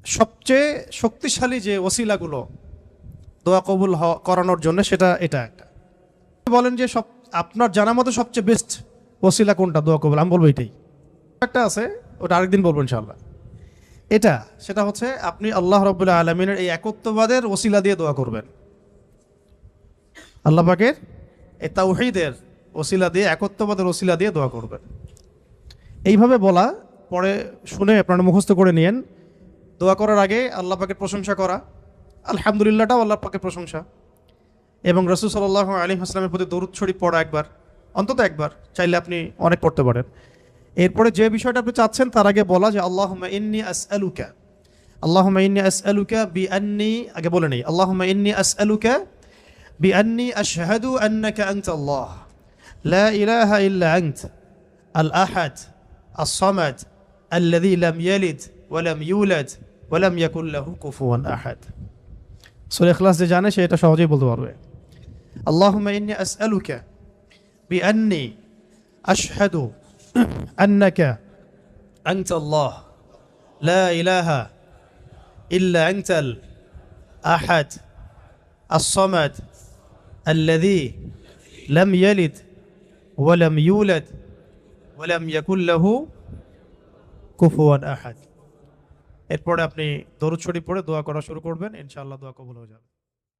সবচেয়ে শক্তিশালী যে ওসিলাগুলো দোয়া কবুল করানোর জন্য সেটা এটা একটা। বলেন যে সব আপনার জানা মতো সবচেয়ে বেস্ট ওসিলা কোনটা দোয়া কবুল? আমি বলবো এটাই। একটা আছে, ওটা আরেকদিন বলবো ইনশাআল্লাহ। সেটা হচ্ছে আপনি আল্লাহ রাব্বুল আলামিনের এই একত্ববাদের ওসিলা দিয়ে দোয়া করবেন। আল্লাহ পাকের এই তাওহীদের ওসিলা দিয়ে, একত্ববাদের ওসিলা দিয়ে দোয়া করবেন। এইভাবে বলা, পরে শুনে আপনারা মুখস্থ করে নিয়েন। দোয়া করার আগে আল্লাহ পাকের প্রশংসা করা, আলহামদুলিল্লাহটাও আল্লাহ পাকের প্রশংসা, এবং রাসূল সাল্লাল্লাহু আলাইহি ওয়াসাল্লামের প্রতি দরুদ শরীফ পড়া একবার, অন্তত একবার, চাইলে আপনি অনেক পড়তে পারেন। এরপরে যে বিষয়টা আপনি চাচ্ছেন তার আগে বলা যে আল্লাহুম্মা ইন্নী আসআলুকা বিআন্নী, আগে বলে নেই, আল্লাহুম্মা ইন্নী আসআলুকা বিআন্নী আশহাদু আন্নাকা আনতাল্লাহ লা ইলাহা ইল্লা আনতা আল আহাদ আস-সামাদ আল্লাযী লাম ইয়ালিদ ওয়া লাম ইউলাদ ওয়া লাম ইয়াকুল লাহু কুফুয়ান আহাদ। সূরা ইখলাস যে জানে সে এটা সহজেই বলতে পারবে। আল্লাহুম্মা ইন্নী আসআলুকা বিআন্নী আশহাদু আন্নাকা আনতাল্লাহ লা ইলাহা ইল্লা আনতাল আহাদ আস-সামাদ আল্লাযী লাম ইয়ালিদ ওয়া লাম ইউলাদ ওয়া লাম ইয়াকুল লাহু কুফুয়ান আহাদ। এরপরে আপনি দরুদ শরীফ পড়ে দোয়া করা শুরু করবেন, ইনশাআল্লাহ দোয়া কবুল হয়ে যাবে।